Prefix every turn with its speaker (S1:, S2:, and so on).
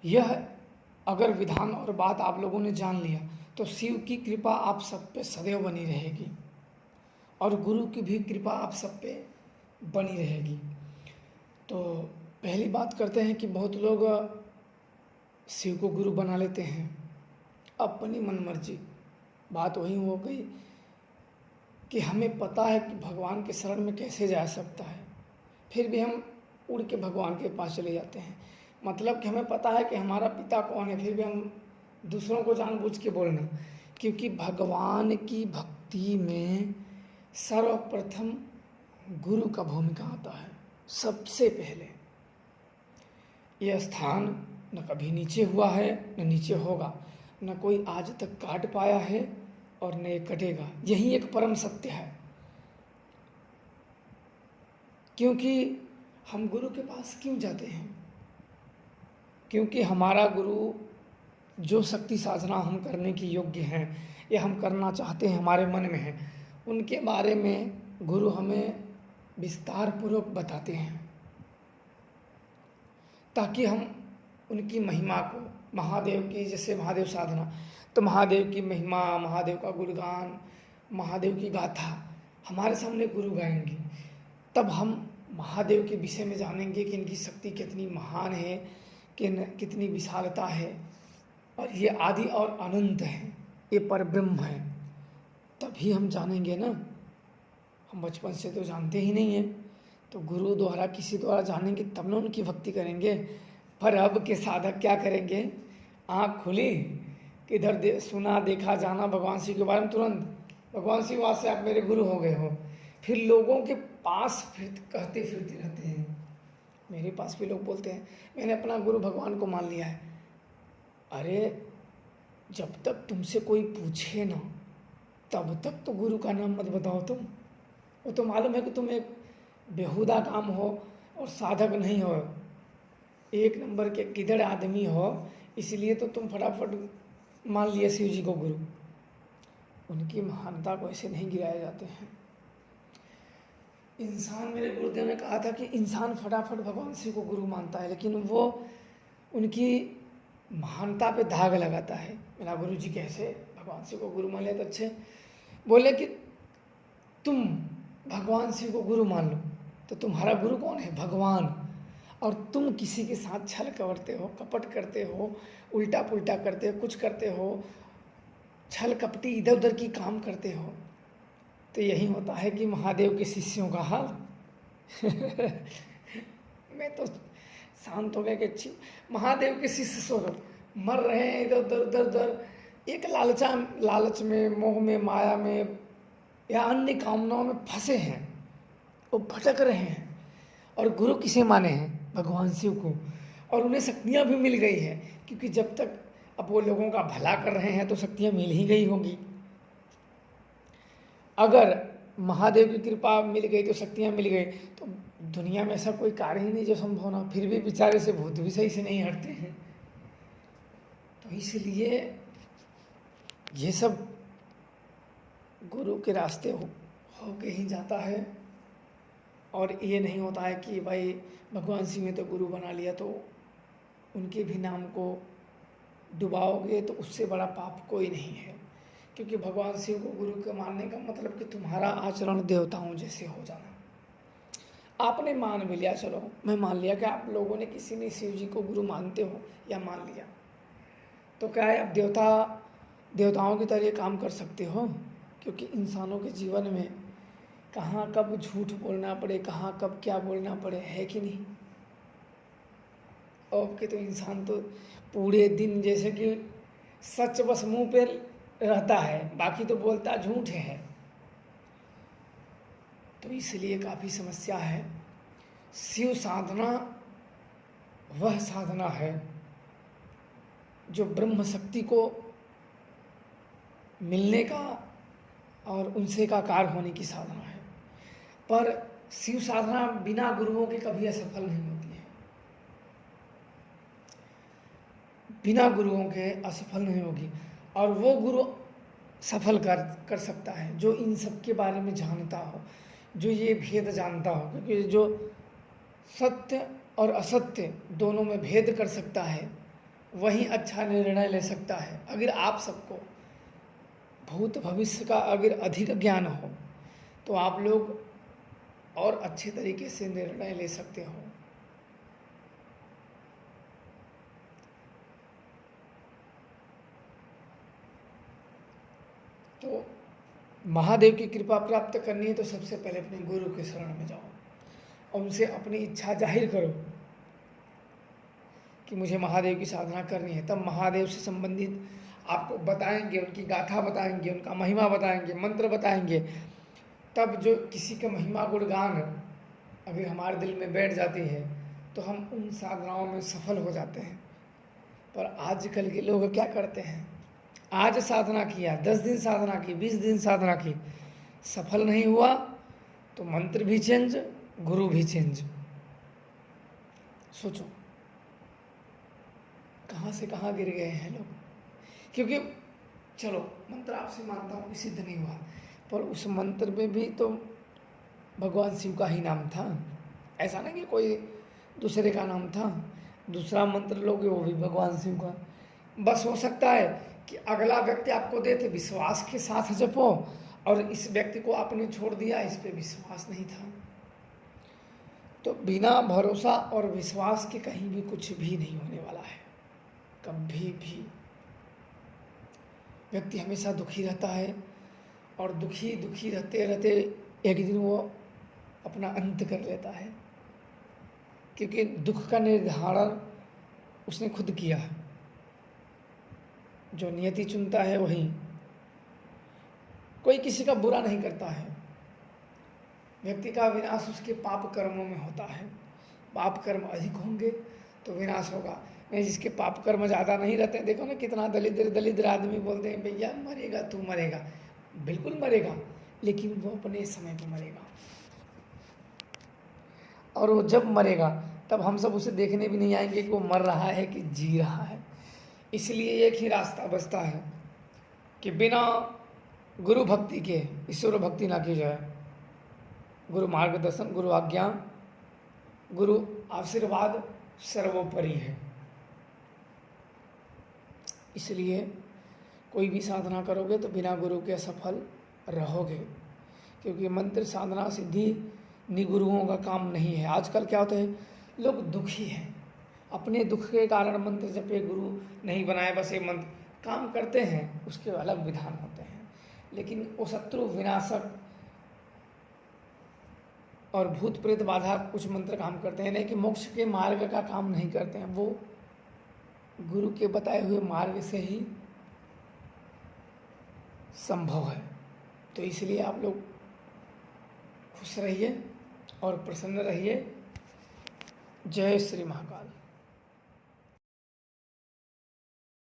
S1: यह अगर विधान और बात आप लोगों ने जान लिया तो शिव की कृपा आप सब पे सदैव बनी रहेगी और गुरु की भी कृपा आप सब पे बनी रहेगी। तो पहली बात करते हैं कि बहुत लोग शिव को गुरु बना लेते हैं अपनी मनमर्जी। बात वही हो गई कि हमें पता है कि भगवान के शरण में कैसे जा सकता है, फिर भी हम उड़ के भगवान के पास चले जाते हैं। मतलब कि हमें पता है कि हमारा पिता कौन है, फिर भी हम दूसरों को जानबूझ के बोलना, क्योंकि भगवान की भक्ति में सर्वप्रथम गुरु का भूमिका आता है। सबसे पहले यह स्थान न कभी नीचे हुआ है न नीचे होगा, न कोई आज तक काट पाया है और न ये कटेगा। यही एक परम सत्य है। क्योंकि हम गुरु के पास क्यों जाते हैं? क्योंकि हमारा गुरु जो शक्ति साधना हम करने की योग्य हैं या हम करना चाहते हैं, हमारे मन में है, उनके बारे में गुरु हमें विस्तार पूर्वक बताते हैं, ताकि हम उनकी महिमा को, महादेव की, जैसे महादेव साधना, तो महादेव की महिमा, महादेव का गुणगान, महादेव की गाथा हमारे सामने गुरु गाएंगे, तब हम महादेव के विषय में जानेंगे कि इनकी शक्ति कितनी महान है, कितनी विशालता है, और ये आदि और अनंत है, ये परब्रह्म है। तभी हम जानेंगे ना। हम बचपन से तो जानते ही नहीं हैं, तो गुरु द्वारा, किसी द्वारा जानेंगे तब ना उनकी भक्ति करेंगे। पर अब के साधक क्या करेंगे? आँख खुली, किधर सुना देखा जाना भगवान शिव के बारे में, तुरंत भगवान शिव आज से आप मेरे गुरु हो गए हो। फिर लोगों के पास कहते फिरते रहते हैं। मेरे पास भी लोग बोलते हैं मैंने अपना गुरु भगवान को मान लिया है। अरे जब तक तुमसे कोई पूछे ना, तब तक तो गुरु का नाम मत बताओ तुम। वो तो मालूम है कि तुम एक बेहुदा काम हो और साधक नहीं हो, एक नंबर के गिदड़ आदमी हो, इसलिए तो तुम फटाफट मान लिया शिव जी को गुरु। उनकी महानता को ऐसे नहीं गिराए जाते हैं। इंसान, मेरे गुरुदेव ने कहा था कि इंसान फटाफट भगवान शिव को गुरु मानता है, लेकिन वो उनकी महानता पे दाग लगाता है। मेरा गुरु जी कैसे भगवान शिव को गुरु मान लिया? तो अच्छे बोले कि तुम भगवान शिव को गुरु मान लो, तो तुम्हारा गुरु कौन है? भगवान। और तुम किसी के साथ छल करते हो, कपट करते हो, उल्टा पुल्टा करते हो, कुछ करते हो, छल कपटी इधर उधर की काम करते हो, तो यही होता है कि महादेव के शिष्यों का हाल। मैं तो शांत हो गया कि अच्छी महादेव के शिष्य सो मर रहे हैं इधर उधर उधर उधर, एक लालच में, मोह में, माया में या अन्य कामनाओं में फंसे हैं, वो भटक रहे हैं। और गुरु किसे माने हैं? भगवान शिव को। और उन्हें शक्तियाँ भी मिल गई हैं, क्योंकि जब तक अब वो लोगों का भला कर रहे हैं तो शक्तियाँ मिल ही गई होंगी। अगर महादेव की कृपा मिल गई तो शक्तियाँ मिल गई, तो दुनिया में ऐसा कोई कार्य ही नहीं जो संभव ना। फिर भी बेचारे से भूत भी सही से नहीं हटते हैं। तो इसलिए ये सब गुरु के रास्ते हो के ही जाता है। और ये नहीं होता है कि भाई भगवान शिव ने तो गुरु बना लिया तो उनके भी नाम को डुबाओगे तो उससे बड़ा पाप कोई नहीं है। क्योंकि भगवान शिव को गुरु के मानने का मतलब कि तुम्हारा आचरण देवताओं जैसे हो जाना। आपने मान भी लिया, चलो मैं मान लिया कि आप लोगों ने किसी ने शिव जी को गुरु मानते हो या मान लिया, तो क्या है अब देवताओं की तरह काम कर सकते हो? क्योंकि इंसानों के जीवन में कहाँ कब झूठ बोलना पड़े, कहाँ कब क्या बोलना पड़े, है कि नहीं? अब के तो इंसान तो पूरे दिन जैसे कि सच बस मुंह पे रहता है, बाकी तो बोलता झूठ है। तो इसलिए काफ़ी समस्या है। शिव साधना वह साधना है जो ब्रह्म शक्ति को मिलने का और उनसे एकाकार होने की साधना है। पर शिव साधना बिना गुरुओं के कभी असफल नहीं होती है, बिना गुरुओं के असफल नहीं होगी। और वो गुरु सफल कर सकता है जो इन सब के बारे में जानता हो, जो ये भेद जानता हो। क्योंकि जो सत्य और असत्य दोनों में भेद कर सकता है वही अच्छा निर्णय ले सकता है। अगर आप सबको भूत भविष्य का अगर अधिक ज्ञान हो तो आप लोग और अच्छे तरीके से निर्णय ले सकते हो। तो महादेव की कृपा प्राप्त करनी है तो सबसे पहले अपने गुरु के शरण में जाओ और उनसे अपनी इच्छा जाहिर करो कि मुझे महादेव की साधना करनी है। तब महादेव से संबंधित आपको बताएंगे, उनकी गाथा बताएंगे, उनका महिमा बताएंगे, मंत्र बताएंगे। तब जो किसी का महिमा गुणगान अगर हमारे दिल में बैठ जाती है तो हम उन साधनाओं में सफल हो जाते हैं। पर आजकल के लोग क्या करते हैं, आज साधना किया, 10 दिन साधना की, 20 दिन साधना की, सफल नहीं हुआ तो मंत्र भी चेंज, गुरु भी चेंज। सोचो कहाँ से कहाँ गिर गए हैं लोग। क्योंकि चलो मंत्र आपसे मानता हूँ सिद्ध नहीं हुआ, पर उस मंत्र में भी तो भगवान शिव का ही नाम था। ऐसा नहीं कि कोई दूसरे का नाम था। दूसरा मंत्र लोगे वो भी भगवान शिव का। बस हो सकता है कि अगला व्यक्ति आपको दे तो विश्वास के साथ जपो, और इस व्यक्ति को आपने छोड़ दिया, इस पे विश्वास नहीं था। तो बिना भरोसा और विश्वास के कहीं भी कुछ भी नहीं होने वाला है, कभी भी। व्यक्ति हमेशा दुखी रहता है और दुखी दुखी रहते रहते एक दिन वो अपना अंत कर लेता है, क्योंकि दुख का निर्धारण उसने खुद किया है। जो नियति चुनता है वही, कोई किसी का बुरा नहीं करता है। व्यक्ति का विनाश उसके पाप कर्मों में होता है। पाप कर्म अधिक होंगे तो विनाश होगा। नहीं, जिसके पाप कर्म ज़्यादा नहीं रहते, देखो ना कितना दलिद्र आदमी बोलते हैं भैया मरेगा तू मरेगा। बिल्कुल मरेगा, लेकिन वो अपने समय पर मरेगा। और वो जब मरेगा तब हम सब उसे देखने भी नहीं आएंगे कि वो मर रहा है कि जी रहा है। इसलिए एक ही रास्ता बचता है कि बिना गुरु भक्ति के ईश्वर भक्ति ना की जाए। गुरु मार्गदर्शन, गुरु आज्ञा, गुरु आशीर्वाद सर्वोपरि है। इसलिए कोई भी साधना करोगे तो बिना गुरु के असफल रहोगे, क्योंकि मंत्र साधना सिद्धि निगुरुओं का काम नहीं है। आजकल क्या होता है, लोग दुखी हैं, अपने दुख के कारण मंत्र जपे, गुरु नहीं बनाए, बस ये मंत्र काम करते हैं, उसके अलग विधान होते हैं। लेकिन वो शत्रु विनाशक और भूत प्रेत बाधा कुछ मंत्र काम करते हैं, नहीं कि मोक्ष के मार्ग का काम नहीं करते हैं। वो गुरु के बताए हुए मार्ग से ही संभव है। तो इसलिए आप लोग खुश रहिए और प्रसन्न रहिए। जय श्री महाकाल।